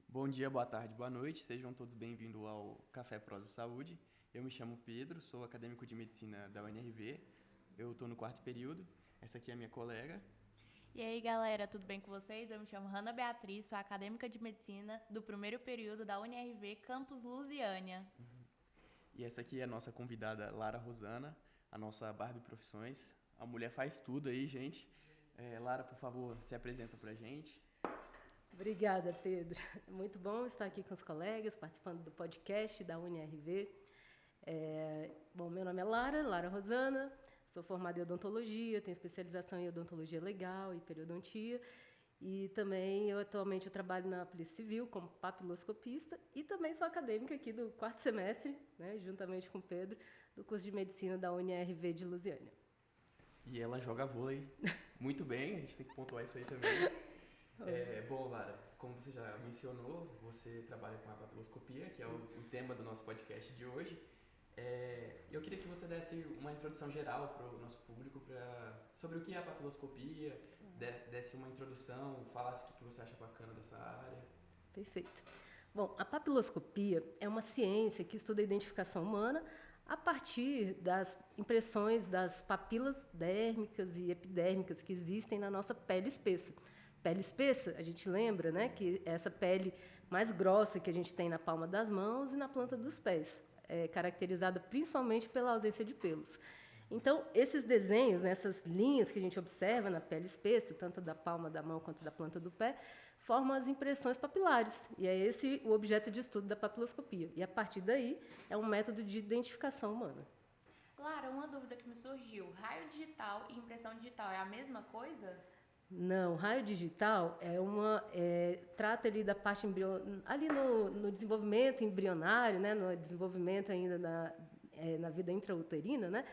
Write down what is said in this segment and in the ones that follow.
Bom dia, boa tarde, boa noite, sejam todos bem-vindos ao Café Prosa Saúde. Eu me chamo Pedro, sou acadêmico de medicina da UNRV, eu estou no 4º período, essa aqui é a minha colega. E aí, galera, tudo bem com vocês? Eu me chamo Hanna Beatriz, sou acadêmica de medicina do 1º período da UNRV Campus Lusiânia. E essa aqui é a nossa convidada Lara Rosana, a nossa Barbie Profissões. A mulher faz tudo aí, gente. Lara, por favor, se apresenta pra gente. Obrigada, Pedro. Muito bom estar aqui com os colegas, participando do podcast da UNRV. Bom, meu nome é Lara Rosana, sou formada em odontologia, tenho especialização em odontologia legal e periodontia. E também, atualmente, eu trabalho na Polícia Civil como papiloscopista e também sou acadêmica aqui do 4º semestre, né, juntamente com o Pedro, do curso de Medicina da UNRV de Lusiânia. E ela joga vôlei muito bem, a gente tem que pontuar isso aí também. Bom, Lara, como você já mencionou, você trabalha com a papiloscopia, que é o tema do nosso podcast de hoje. Eu queria que você desse uma introdução geral para o nosso público sobre o que é a papiloscopia, desse uma introdução, falasse o que você acha bacana dessa área. Perfeito. Bom, a papiloscopia é uma ciência que estuda a identificação humana a partir das impressões das papilas dérmicas e epidérmicas que existem na nossa pele espessa. Pele espessa, a gente lembra, né, que é essa pele mais grossa que a gente tem na palma das mãos e na planta dos pés, caracterizada principalmente pela ausência de pelos. Então, esses desenhos, né, essas linhas que a gente observa na pele espessa, tanto da palma da mão quanto da planta do pé, formam as impressões papilares. E é esse o objeto de estudo da papiloscopia. E, a partir daí, é um método de identificação humana. Lara, uma dúvida que me surgiu. Raio digital e impressão digital é a mesma coisa? Não, raio digital trata ali da parte ali no desenvolvimento embrionário, né, no desenvolvimento ainda na vida intrauterina, né,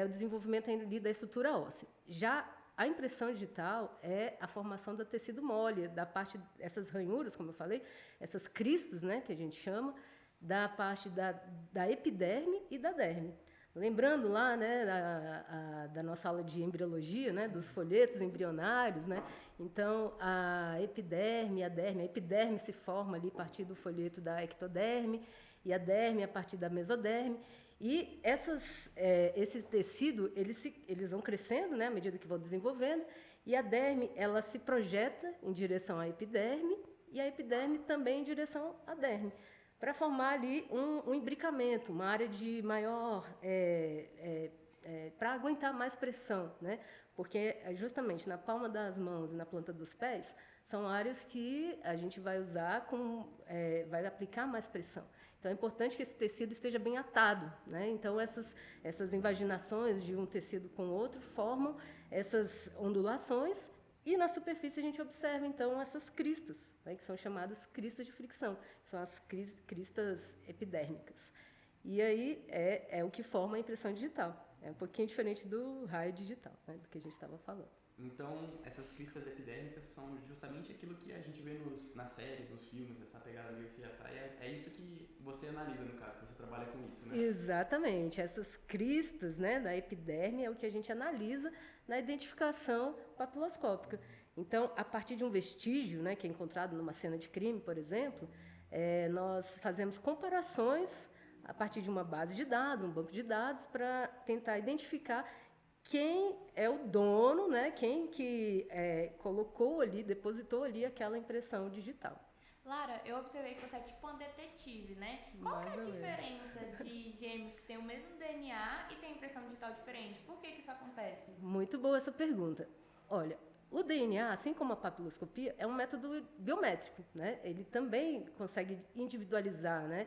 o desenvolvimento ainda ali da estrutura óssea. Já a impressão digital é a formação do tecido mole, da parte essas ranhuras, como eu falei, essas cristas, né, que a gente chama, da parte da epiderme e da derme. Lembrando lá, né, da nossa aula de embriologia, né, dos folhetos embrionários, né, então a epiderme e a derme, a epiderme se forma ali a partir do folheto da ectoderme e a derme a partir da mesoderme, e esse tecido eles vão crescendo, né, à medida que vão desenvolvendo, e a derme ela se projeta em direção à epiderme e a epiderme também em direção à derme, para formar ali um imbricamento, uma área de maior, para aguentar mais pressão, né? Porque justamente na palma das mãos e na planta dos pés são áreas que a gente vai usar, vai aplicar mais pressão. Então é importante que esse tecido esteja bem atado, né? Então essas invaginações de um tecido com o outro formam essas ondulações. E na superfície a gente observa, então, essas cristas, né, que são chamadas cristas de fricção, que são as cristas epidérmicas. E aí é o que forma a impressão digital. É um pouquinho diferente do raio digital, né, do que a gente estava falando. Então, essas cristas epidérmicas são justamente aquilo que a gente vê nas séries, nos filmes, essa pegada meio CSI. É isso que você analisa, no caso, que você trabalha com isso, né? Exatamente. Essas cristas, né, da epiderme é o que a gente analisa na identificação papiloscópica. Então, a partir de um vestígio, né, que é encontrado numa cena de crime, por exemplo, nós fazemos comparações a partir de uma base de dados, um banco de dados, para tentar identificar quem é o dono, né, quem que colocou ali, depositou ali aquela impressão digital. Lara, eu observei que você é tipo uma detetive, né? Qual que é a diferença de gêmeos que têm o mesmo DNA e têm impressão digital diferente? Por que isso acontece? Muito boa essa pergunta. Olha, o DNA, assim como a papiloscopia, é um método biométrico, né? Ele também consegue individualizar, né?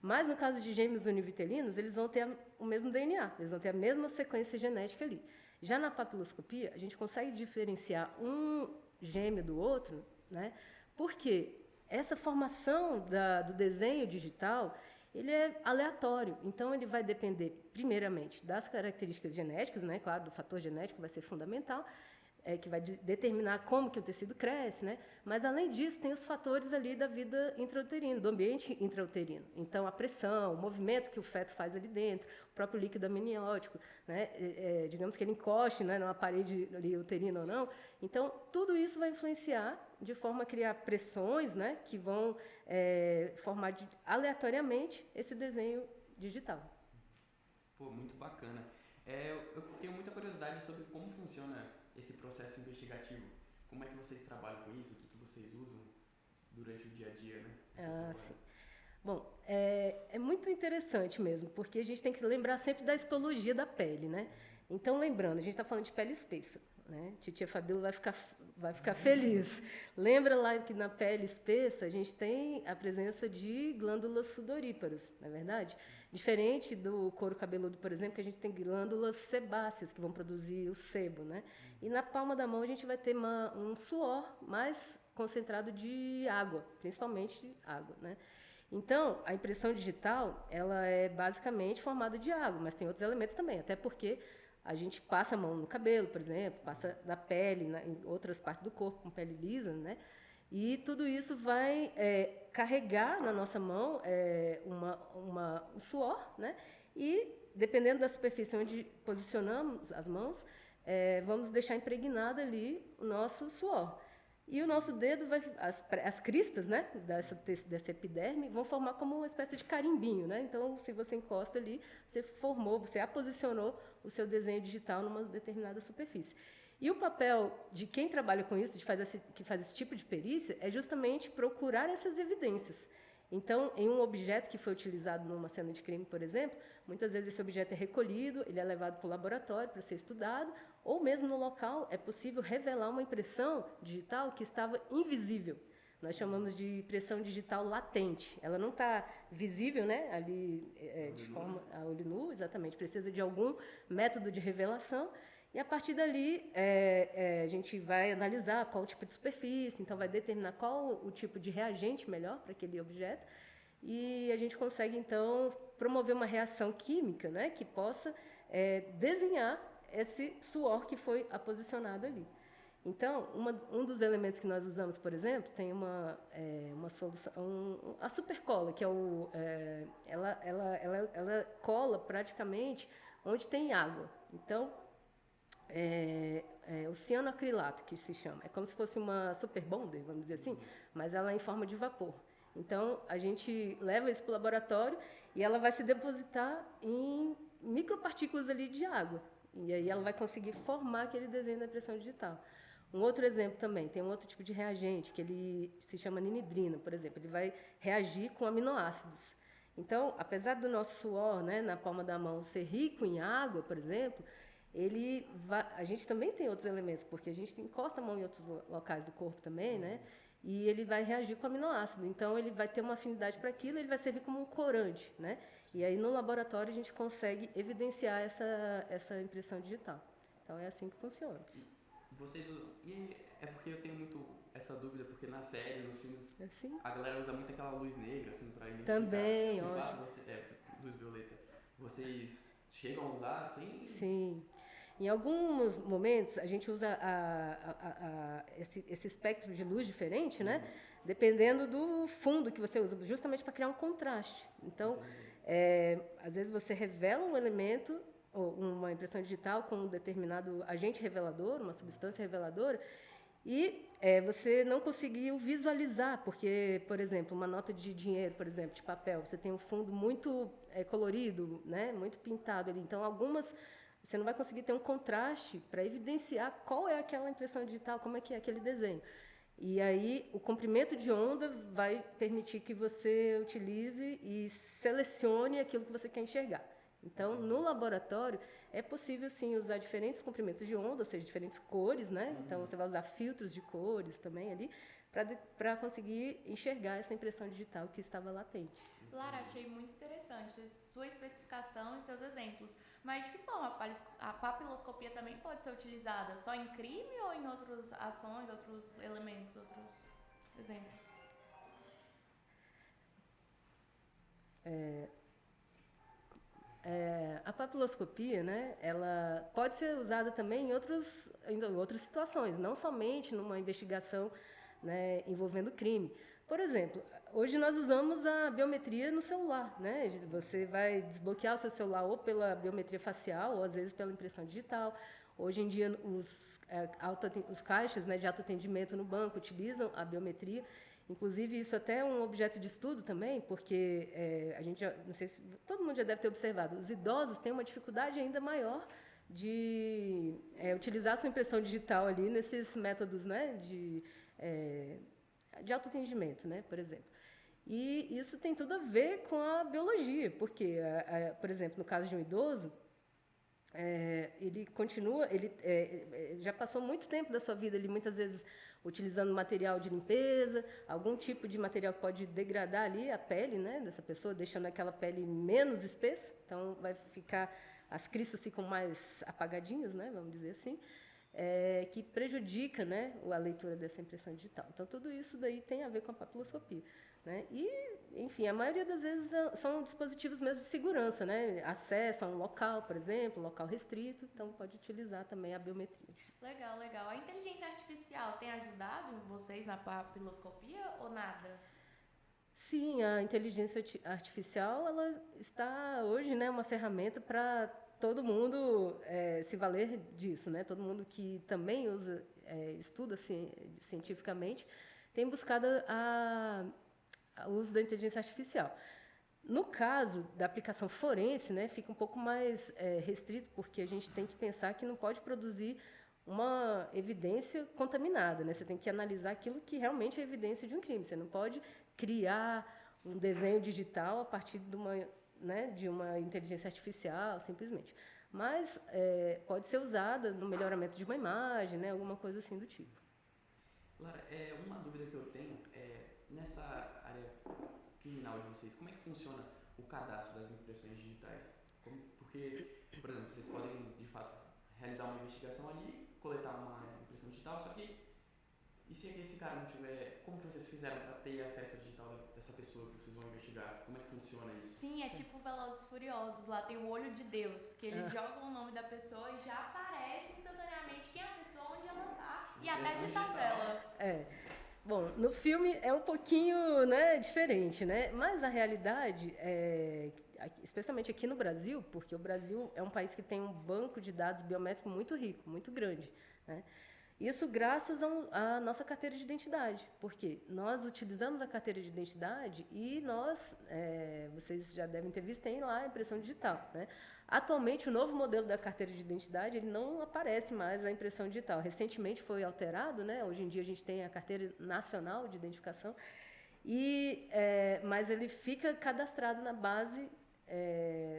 Mas no caso de gêmeos univitelinos, eles vão ter o mesmo DNA, eles vão ter a mesma sequência genética ali. Já na papiloscopia, a gente consegue diferenciar um gêmeo do outro, né? Porque essa formação do desenho digital, ele é aleatório. Então, ele vai depender, primeiramente, das características genéticas, né? Claro, do fator genético vai ser fundamental, que vai determinar como que o tecido cresce, né? Mas, além disso, tem os fatores ali da vida intrauterina, do ambiente intrauterino. Então, a pressão, o movimento que o feto faz ali dentro, o próprio líquido amniótico, né? Digamos que ele encoste, né, numa parede ali uterina ou não. Então, tudo isso vai influenciar de forma a criar pressões, né, que vão formar aleatoriamente esse desenho digital. Pô, muito bacana. Eu tenho muita curiosidade sobre como funciona esse processo investigativo. Como é que vocês trabalham com isso? O que vocês usam durante o dia a dia, né? Sim. Bom, é muito interessante mesmo, porque a gente tem que lembrar sempre da histologia da pele, né? Então, lembrando, a gente está falando de pele espessa, né? Titia Fabíola vai ficar feliz. Lembra lá que na pele espessa a gente tem a presença de glândulas sudoríparas, não é verdade? Diferente do couro cabeludo, por exemplo, que a gente tem glândulas sebáceas que vão produzir o sebo, né? E na palma da mão a gente vai ter um suor mais concentrado de água, principalmente água, né? Então, a impressão digital, ela é basicamente formada de água, mas tem outros elementos também, até porque a gente passa a mão no cabelo, por exemplo, passa na pele, em outras partes do corpo, com pele lisa, né? E tudo isso vai carregar na nossa mão um suor, né? E, dependendo da superfície onde posicionamos as mãos, vamos deixar impregnado ali o nosso suor. E o nosso dedo as cristas, né, dessa epiderme vão formar como uma espécie de carimbinho, né? Então, se você encosta ali, você aposicionou o seu desenho digital numa determinada superfície. E o papel de quem trabalha com isso, que faz esse tipo de perícia, é justamente procurar essas evidências. Então, em um objeto que foi utilizado numa cena de crime, por exemplo, muitas vezes esse objeto é recolhido, ele é levado para o laboratório para ser estudado, ou mesmo no local é possível revelar uma impressão digital que estava invisível. Nós chamamos de impressão digital latente. Ela não está visível, né, ali de forma a olho nu, exatamente. Precisa de algum método de revelação. E, a partir dali, a gente vai analisar qual o tipo de superfície, então vai determinar qual o tipo de reagente melhor para aquele objeto, e a gente consegue, então, promover uma reação química, né, que possa desenhar esse suor que foi aposicionado ali. Então, um dos elementos que nós usamos, por exemplo, tem uma solução, a supercola, que ela cola praticamente onde tem água. Então, o cianoacrilato, que se chama. É como se fosse uma super bonder, vamos dizer assim, mas ela é em forma de vapor. Então, a gente leva isso para o laboratório e ela vai se depositar em micropartículas ali de água. E aí ela vai conseguir formar aquele desenho da impressão digital. Um outro exemplo também, tem um outro tipo de reagente, que ele se chama ninidrina, por exemplo. Ele vai reagir com aminoácidos. Então, apesar do nosso suor, né, na palma da mão ser rico em água, por exemplo, a gente também tem outros elementos, porque a gente encosta a mão em outros locais do corpo também, né? E ele vai reagir com aminoácido. Então, ele vai ter uma afinidade para aquilo, ele vai servir como um corante, né? E aí, no laboratório, a gente consegue evidenciar essa impressão digital. Então, é assim que funciona. E é porque eu tenho muito essa dúvida, porque nas séries, nos filmes, a galera usa muito aquela luz negra, assim, para identificar. Também, de fato, luz violeta. Vocês chegam a usar, assim? Sim. Em alguns momentos, a gente usa esse espectro de luz diferente, né? Dependendo do fundo que você usa, justamente para criar um contraste. Então, às vezes você revela um elemento, ou uma impressão digital com um determinado agente revelador, uma substância reveladora, e você não conseguiu visualizar, porque, por exemplo, uma nota de dinheiro, por exemplo, de papel, você tem um fundo muito colorido, né? Muito pintado ali. Então, você não vai conseguir ter um contraste para evidenciar qual é aquela impressão digital, como é que é aquele desenho. E aí, o comprimento de onda vai permitir que você utilize e selecione aquilo que você quer enxergar. Então, no laboratório, é possível, sim, usar diferentes comprimentos de onda, ou seja, diferentes cores, né? Então, você vai usar filtros de cores também ali, para conseguir enxergar essa impressão digital que estava latente. Lara, achei muito interessante sua especificação e seus exemplos. Mas de que forma a papiloscopia também pode ser utilizada? Só em crime ou em outras ações, outros elementos, outros exemplos? A papiloscopia, né, ela pode ser usada também em outras situações, não somente numa investigação, né, envolvendo crime. Por exemplo, hoje nós usamos a biometria no celular, né? Você vai desbloquear o seu celular ou pela biometria facial ou às vezes pela impressão digital. Hoje em dia os caixas, né, de autoatendimento no banco utilizam a biometria. Inclusive, isso até é um objeto de estudo também, porque a gente não sei se todo mundo já deve ter observado, os idosos têm uma dificuldade ainda maior de utilizar sua impressão digital ali nesses métodos, né, de autoatendimento, né, por exemplo. E isso tem tudo a ver com a biologia, porque, por exemplo, no caso de um idoso, ele continua, já passou muito tempo da sua vida, ele muitas vezes utilizando material de limpeza, algum tipo de material que pode degradar ali a pele, né, dessa pessoa, deixando aquela pele menos espessa, então vai ficar, as cristas ficam mais apagadinhas, né, vamos dizer assim, que prejudica, né, a leitura dessa impressão digital. Então, tudo isso daí tem a ver com a papiloscopia, né? E, enfim, a maioria das vezes são dispositivos mesmo de segurança, né? Acesso a um local, por exemplo, um local restrito, então pode utilizar também a biometria. Legal, legal. A inteligência artificial tem ajudado vocês na papiloscopia ou nada? Sim, a inteligência artificial ela está hoje, né, uma ferramenta para todo mundo se valer disso, né? Todo mundo que também estuda cientificamente tem buscado o uso da inteligência artificial. No caso da aplicação forense, né, fica um pouco mais restrito, porque a gente tem que pensar que não pode produzir uma evidência contaminada, né? Você tem que analisar aquilo que realmente é evidência de um crime. Você não pode criar um desenho digital a partir de uma inteligência artificial, simplesmente. Mas pode ser usada no melhoramento de uma imagem, né? Alguma coisa assim do tipo. Lara, uma dúvida que eu tenho nessa área criminal de vocês, como é que funciona o cadastro das impressões digitais? Porque, por exemplo, vocês podem, de fato, realizar uma investigação ali, coletar uma impressão digital, só que e se esse cara não tiver, como que vocês fizeram para ter acesso ao digital dessa pessoa que vocês vão investigar? Como é que funciona isso? Sim, é tipo Velozes e Furiosos, lá tem o olho de Deus, que eles jogam o nome da pessoa e já aparece instantaneamente quem é a pessoa, onde ela tá, e até de tabela. Bom, no filme é um pouquinho, né, diferente, né? Mas a realidade especialmente aqui no Brasil, porque o Brasil é um país que tem um banco de dados biométrico muito rico, muito grande, né? Isso graças à nossa carteira de identidade, porque nós utilizamos a carteira de identidade e vocês já devem ter visto, tem lá a impressão digital, né? Atualmente, o novo modelo da carteira de identidade ele não aparece mais a impressão digital. Recentemente foi alterado, né? Hoje em dia a gente tem a carteira nacional de identificação, mas ele fica cadastrado na base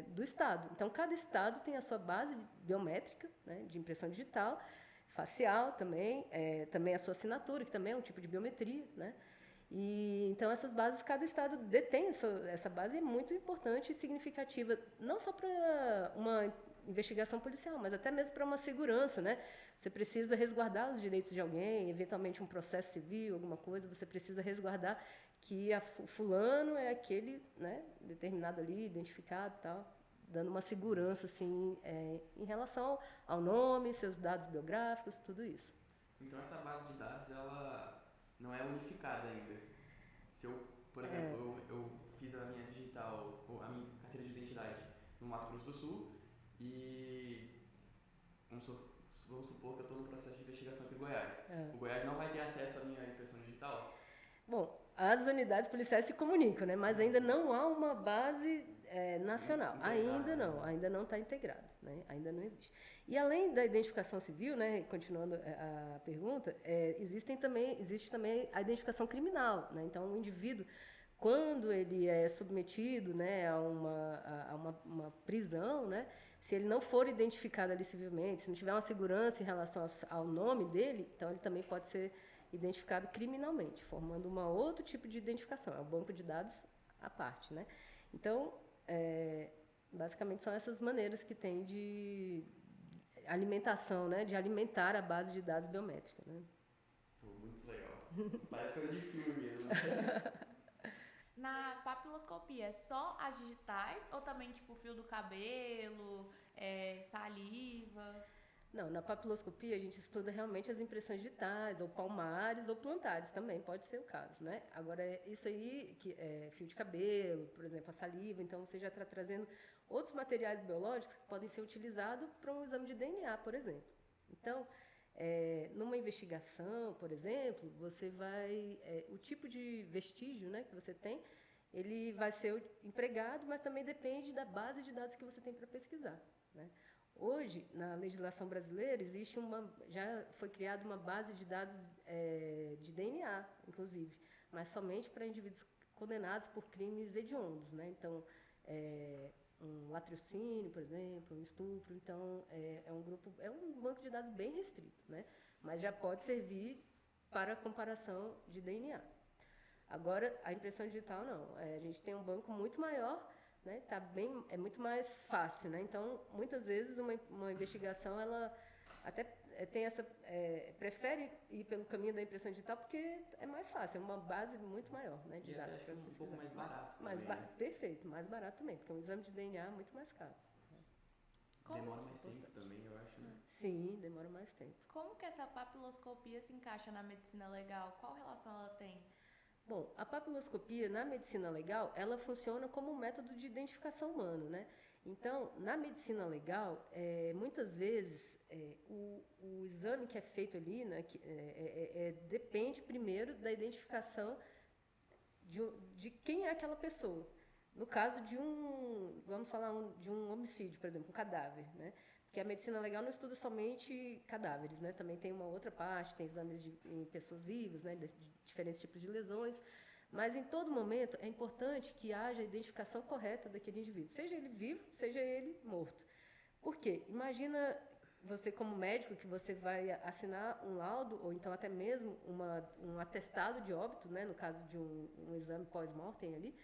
do Estado. Então, cada Estado tem a sua base biométrica, né, de impressão digital, facial também, também a sua assinatura, que também é um tipo de biometria, né? E, então, essas bases, cada Estado detém essa base, é muito importante e significativa, não só para uma investigação policial, mas até mesmo para uma segurança, né? Você precisa resguardar os direitos de alguém, eventualmente um processo civil, alguma coisa, você precisa resguardar que fulano é aquele, né, determinado ali, identificado e tal, dando uma segurança assim, em relação ao nome, seus dados biográficos, tudo isso. Então essa base de dados ela não é unificada ainda. Se eu, por exemplo, eu fiz a minha digital, a minha carteira de identidade no Mato Grosso do Sul e vamos supor que eu estou no processo de investigação aqui em Goiás. O Goiás não vai ter acesso à minha impressão digital? Bom, as unidades policiais se comunicam, né? Mas ainda não há uma base nacional. Ainda não está integrado, né? Ainda não existe. E além da identificação civil, né? Continuando a pergunta, existe também a identificação criminal, né? Então, o indivíduo, quando ele é submetido, né, a uma prisão, né? Se ele não for identificado ali civilmente, se não tiver uma segurança em relação ao nome dele, então ele também pode ser identificado criminalmente, formando um outro tipo de identificação, é o banco de dados à parte, né? Então, basicamente são essas maneiras que tem de alimentação, né? De alimentar a base de dados biométrica, né? Pô, muito legal. Parece coisa de filme mesmo. Na papiloscopia, é só as digitais ou também, tipo, fio do cabelo, saliva? Não, na papiloscopia a gente estuda realmente as impressões digitais, ou palmares, ou plantares também, pode ser o caso, né? Agora, isso aí, que é fio de cabelo, por exemplo, a saliva, então você já está trazendo outros materiais biológicos que podem ser utilizados para um exame de DNA, por exemplo. Então, numa investigação, por exemplo, você vai... o tipo de vestígio, né, que você tem, ele vai ser empregado, mas também depende da base de dados que você tem para pesquisar, né? Hoje, na legislação brasileira, já foi criada uma base de dados de DNA, inclusive, mas somente para indivíduos condenados por crimes hediondos, né? Então, um latrocínio, por exemplo, um estupro, então é um banco de dados bem restrito, né? Mas já pode servir para comparação de DNA. Agora, a impressão digital não. A gente tem um banco muito maior, né? É muito mais fácil, né? Então, muitas vezes uma investigação ela até prefere ir pelo caminho da impressão digital porque é mais fácil, é uma base muito maior, né, de dados para pesquisar. Um pouco mais barato também. Perfeito, mais barato também, porque um exame de DNA é muito mais caro. Demora mais tempo também, eu acho, né? Sim, demora mais tempo. Como que essa papiloscopia se encaixa na medicina legal? Qual relação ela tem? Bom, a papiloscopia na medicina legal, ela funciona como um método de identificação humana, né? Então, na medicina legal, muitas vezes o exame que é feito ali, né, depende primeiro da identificação de quem é aquela pessoa. No caso vamos falar de um homicídio, por exemplo, um cadáver, né? Porque a medicina legal não estuda somente cadáveres, né? Também tem uma outra parte, tem exames em pessoas vivas, né? De diferentes tipos de lesões. Mas, em todo momento, é importante que haja a identificação correta daquele indivíduo, seja ele vivo, seja ele morto. Por quê? Imagina você, como médico, que você vai assinar um laudo, ou então até mesmo um atestado de óbito, né? No caso de um exame pós-mortem ali,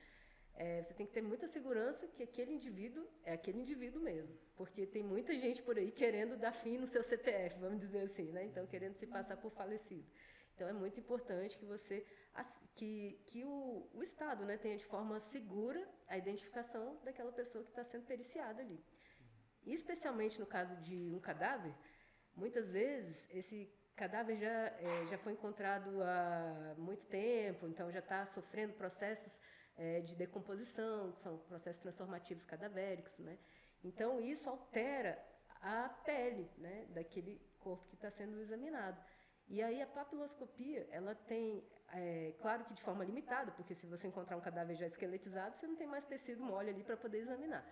você tem que ter muita segurança que aquele indivíduo é aquele indivíduo mesmo, porque tem muita gente por aí querendo dar fim no seu CPF, vamos dizer assim, né? Então, querendo se passar por falecido. Então, é muito importante que o Estado, né, tenha de forma segura a identificação daquela pessoa que está sendo periciada ali. E, especialmente no caso de um cadáver, muitas vezes esse cadáver já foi encontrado há muito tempo, então já está sofrendo processos de decomposição, que são processos transformativos cadavéricos, né? Então, isso altera a pele, né, daquele corpo que está sendo examinado. E aí a papiloscopia, ela tem, claro que de forma limitada, porque se você encontrar um cadáver já esqueletizado, você não tem mais tecido mole ali para poder examinar.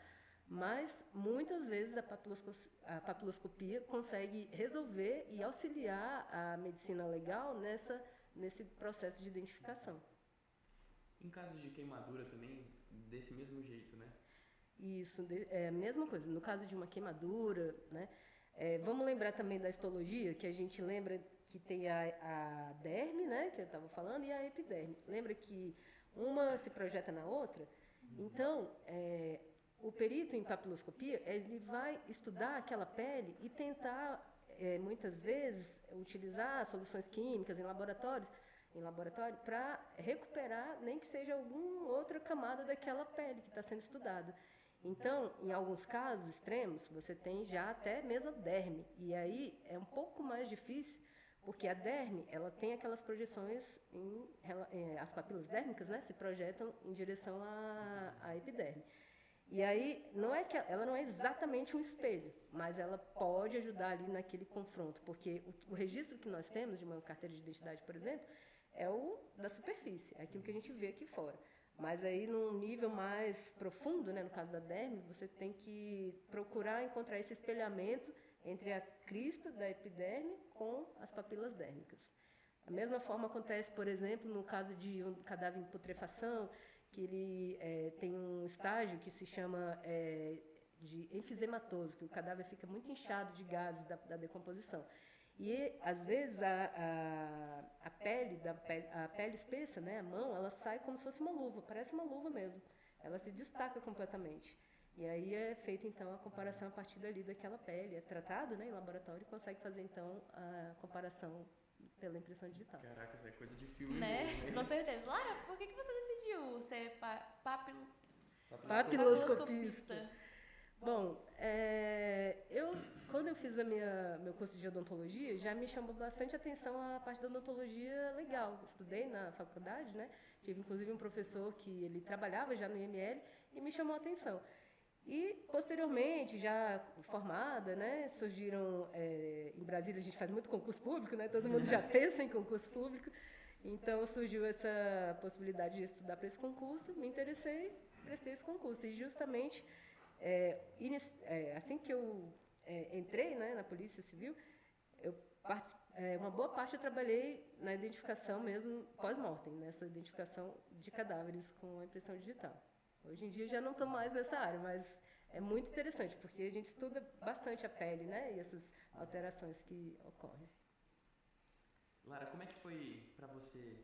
Mas, muitas vezes, a papiloscopia consegue resolver e auxiliar a medicina legal nesse processo de identificação. Em casos de queimadura também, desse mesmo jeito, né? Isso, é a mesma coisa. No caso de uma queimadura, né? Vamos lembrar também da histologia, que a gente lembra que tem a derme, né? Que eu estava falando, e a epiderme. Lembra que uma se projeta na outra? Então, o perito em papiloscopia, ele vai estudar aquela pele e tentar, muitas vezes, utilizar soluções químicas em laboratório para recuperar, nem que seja alguma outra camada daquela pele que está sendo estudada. Então, em alguns casos extremos, você tem já até mesmo a derme. E aí é um pouco mais difícil, porque a derme, ela tem aquelas projeções, as papilas dérmicas, né, se projetam em direção à epiderme. E aí, ela não é exatamente um espelho, mas ela pode ajudar ali naquele confronto, porque o registro que nós temos de uma carteira de identidade, por exemplo, é o da superfície, é aquilo que a gente vê aqui fora. Mas aí, num nível mais profundo, né, no caso da derme, você tem que procurar encontrar esse espelhamento entre a crista da epiderme com as papilas dérmicas. Da mesma forma acontece, por exemplo, no caso de um cadáver em putrefação, que ele tem um estágio que se chama de enfisematoso, que o cadáver fica muito inchado de gases da decomposição. E, às vezes, a pele espessa, né, a mão, ela sai como se fosse uma luva, parece uma luva mesmo. Ela se destaca completamente. E aí é feita, então, a comparação a partir dali daquela pele. É tratado, né, em laboratório e consegue fazer, então, a comparação pela impressão digital. Caraca, é coisa de filme. Né? Mesmo, Com certeza. Lara, por que você decidiu ser Papiloscopista. Bom, quando eu fiz meu curso de odontologia, já me chamou bastante atenção a parte da odontologia legal. Estudei na faculdade, né? Tive inclusive um professor que ele trabalhava já no IML e me chamou a atenção. E, posteriormente, já formada, né, surgiram, em Brasília a gente faz muito concurso público, né, todo mundo já pensa em concurso público, então surgiu essa possibilidade de estudar para esse concurso, me interessei, prestei esse concurso. E justamente, assim que eu entrei, né, na Polícia Civil, uma boa parte eu trabalhei na identificação mesmo pós-mortem, nessa identificação de cadáveres com a impressão digital. Hoje em dia já não estou mais nessa área, mas é muito interessante, porque a gente estuda bastante a pele, né, e essas alterações que ocorrem. Lara, como é que foi para você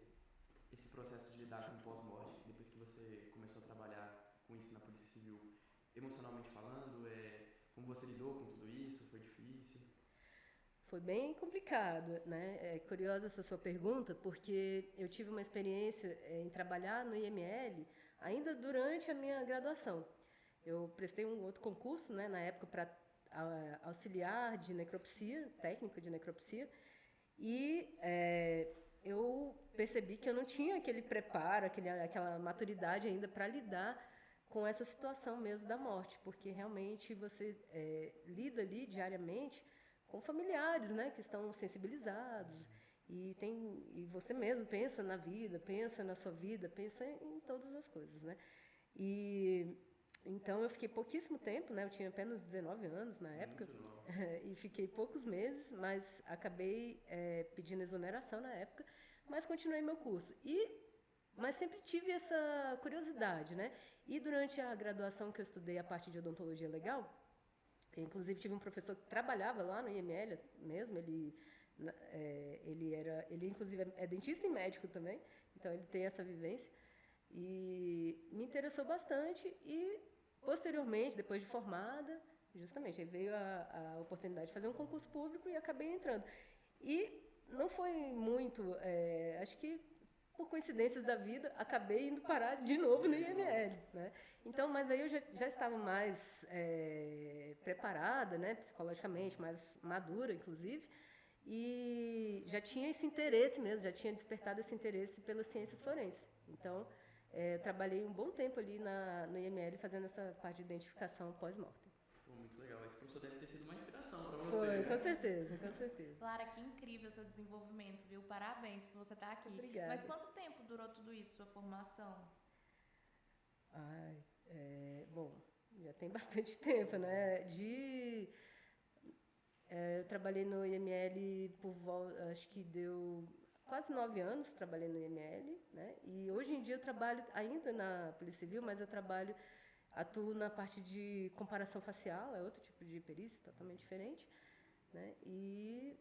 esse processo de lidar com o pós-morte, depois que você começou a trabalhar com isso na Polícia Civil? Emocionalmente falando, como você lidou com tudo isso? Foi difícil? Foi bem complicado, né? É curiosa essa sua pergunta, porque eu tive uma experiência em trabalhar no IML ainda durante a minha graduação. Eu prestei um outro concurso, né, na época, para auxiliar de necropsia, técnico de necropsia, e eu percebi que eu não tinha aquele preparo, aquela maturidade ainda para lidar com essa situação mesmo da morte, porque realmente você lida ali diariamente com familiares, né, que estão sensibilizados, e você mesmo pensa na vida, pensa na sua vida, pensa em todas as coisas, né? E então eu fiquei pouquíssimo tempo, né? Eu tinha apenas 19 anos na época, e fiquei poucos meses, mas acabei pedindo exoneração na época, mas continuei meu curso. Mas sempre tive essa curiosidade, né? E durante a graduação que eu estudei a parte de odontologia legal, inclusive tive um professor que trabalhava lá no IML mesmo, ele inclusive é dentista e médico também, então ele tem essa vivência, e me interessou bastante. E posteriormente, depois de formada, justamente, aí veio a oportunidade de fazer um concurso público e acabei entrando. E não foi muito, acho que por coincidências da vida, acabei indo parar de novo no IML, né? Então, mas aí eu já estava mais preparada, né, psicologicamente, mais madura, inclusive, e já tinha esse interesse mesmo, já tinha despertado esse interesse pelas ciências forenses. Então, eu trabalhei um bom tempo ali no IML fazendo essa parte de identificação pós-mortem. Pô, muito legal. Esse professor deve ter sido uma inspiração para você. Foi, né? com certeza, com certeza. Clara, que incrível o seu desenvolvimento, viu? Parabéns por você estar aqui. Obrigada. Mas quanto tempo durou tudo isso, sua formação? Bom, já tem bastante tempo, né? Eu trabalhei no IML acho que deu quase 9 anos, trabalhei no IML, né? E hoje em dia eu trabalho ainda na Polícia Civil, mas atuo na parte de comparação facial, é outro tipo de perícia, totalmente diferente, né? E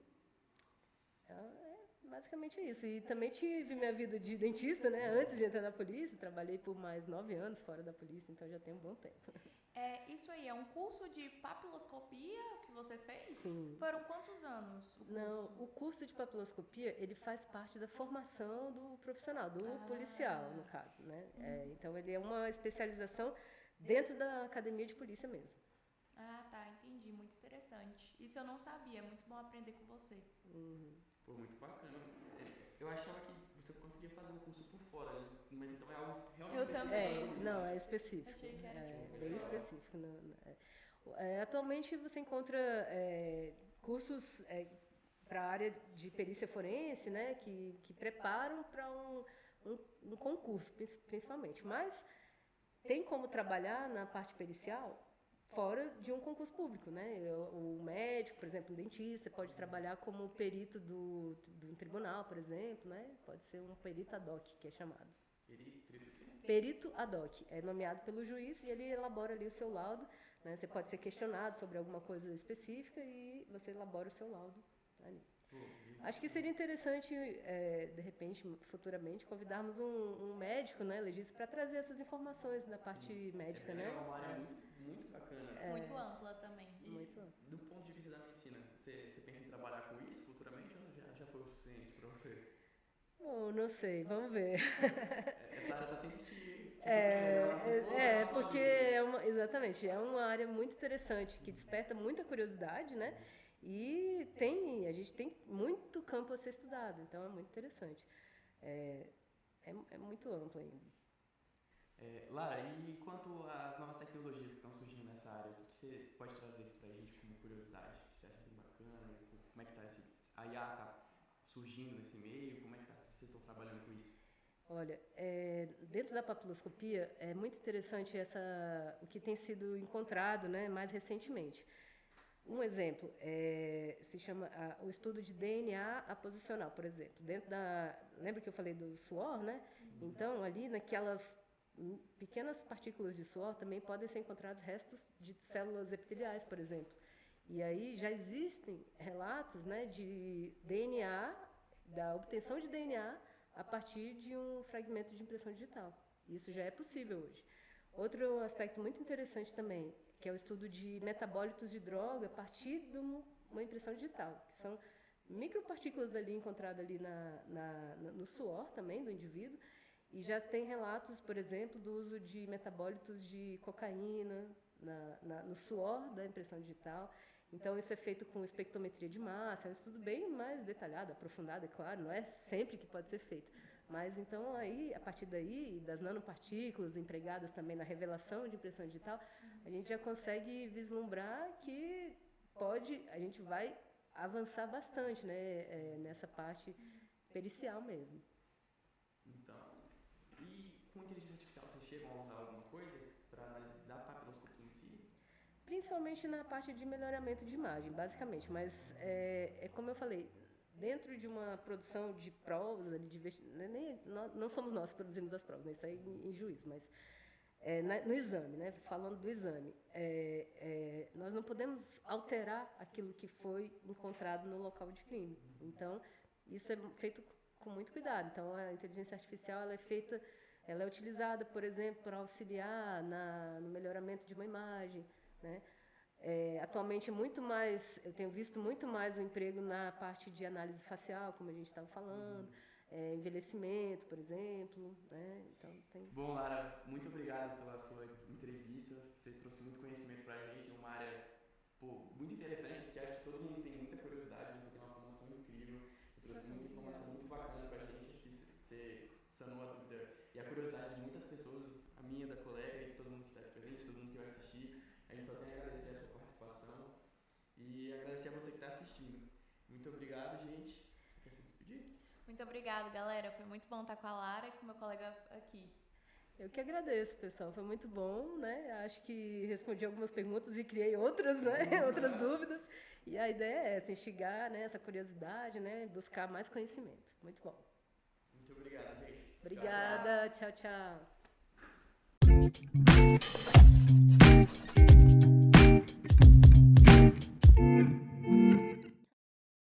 basicamente é isso. E também tive minha vida de dentista, né? Antes de entrar na polícia, trabalhei por mais 9 anos fora da polícia, então já tem um bom tempo. Isso aí é um curso de papiloscopia que você fez? Sim. Foram quantos anos? Não, o curso de papiloscopia, ele faz parte da formação do profissional, do policial, no caso, né? Então, ele é uma especialização dentro da academia de polícia mesmo. Ah, tá, entendi. Muito interessante. Isso eu não sabia, é muito bom aprender com você. Pô, muito bacana. Eu achava que você conseguia fazer um curso por fora, mas então é algo realmente Eu também. Não, é específico. Achei que era bem específico. Atualmente você encontra cursos para a área de perícia forense, né, que preparam para um concurso, principalmente. Mas tem como trabalhar na parte pericial fora de um concurso público, né? O médico, por exemplo, o dentista, pode trabalhar como perito do tribunal, por exemplo, né? Pode ser um perito ad hoc, que é chamado. Perito ad hoc, é nomeado pelo juiz e ele elabora ali o seu laudo, né? Você pode ser questionado sobre alguma coisa específica e você elabora o seu laudo ali. Acho que seria interessante, de repente, futuramente, convidarmos um médico, né, legista, para trazer essas informações da parte médica, né? É uma área muito bacana. Muito ampla também. E, do ponto de vista da medicina, você pensa em trabalhar com isso futuramente ou já foi o suficiente? você? Bom, não sei, vamos ver. Essa área tá sempre te surpreendendo, Porque exatamente, é uma área muito interessante, que desperta muita curiosidade, né? E a gente tem muito campo a ser estudado, então é muito interessante. É muito amplo ainda. Lara, e quanto às novas tecnologias que estão surgindo nessa área, o que você pode trazer aqui pra gente como curiosidade? O que você acha bem bacana? Como é que tá a IA tá surgindo nesse meio? Como é que vocês estão trabalhando com isso? Olha, dentro da papiloscopia é muito interessante o que tem sido encontrado, né, mais recentemente. Um exemplo se chama o estudo de DNA aposicional, por exemplo. Lembra que eu falei do suor, né? Então, ali naquelas pequenas partículas de suor também podem ser encontrados restos de células epiteliais, por exemplo. E aí já existem relatos, né, de DNA, da obtenção de DNA a partir de um fragmento de impressão digital. Isso já é possível hoje. Outro aspecto muito interessante também, que é o estudo de metabólitos de droga a partir de uma impressão digital, que são micropartículas ali encontradas ali no suor também do indivíduo, e já tem relatos, por exemplo, do uso de metabólitos de cocaína no suor da impressão digital. Então, isso é feito com espectrometria de massa, é um estudo bem mais detalhado, aprofundado, é claro, não é sempre que pode ser feito. Mas, então, aí, a partir daí, das nanopartículas empregadas também na revelação de impressão digital, a gente já consegue vislumbrar que a gente vai avançar bastante, né, nessa parte pericial mesmo. Então, e com inteligência artificial, vocês chegam a usar alguma coisa para análise da papiloscopia em si? Principalmente na parte de melhoramento de imagem, basicamente. Mas, como eu falei, dentro de uma produção de provas, não somos nós que produzimos as provas, né? Isso aí em juízo, mas no exame, né? Falando do exame, nós não podemos alterar aquilo que foi encontrado no local de crime. Então, isso é feito com muito cuidado. Então, a inteligência artificial ela é utilizada, por exemplo, para auxiliar no melhoramento de uma imagem, né? Atualmente eu tenho visto muito mais o emprego na parte de análise facial, como a gente estava falando, envelhecimento, por exemplo, né? Então, Bom, Lara, muito obrigado pela sua entrevista. Você trouxe muito conhecimento para a gente, uma área muito interessante, que acho que todo mundo tem muita curiosidade. Você tem uma formação incrível, você trouxe muita informação muito bacana para a gente, que você sanou a dúvida e a curiosidade de muitas pessoas, a minha, da colega e todo mundo que está aqui presente, todo mundo que vai assistir. A gente só tem a agradecer a sua participação e agradecer a você que está assistindo. Muito obrigado, gente. Você quer se despedir? Muito obrigada, galera. Foi muito bom estar com a Lara e com o meu colega aqui. Eu que agradeço, pessoal. Foi muito bom, né? Acho que respondi algumas perguntas e criei outras, né? Outras dúvidas. E a ideia é essa, instigar, né, essa curiosidade, né? Buscar mais conhecimento. Muito bom. Muito obrigado, gente. Obrigada. Tchau, tchau.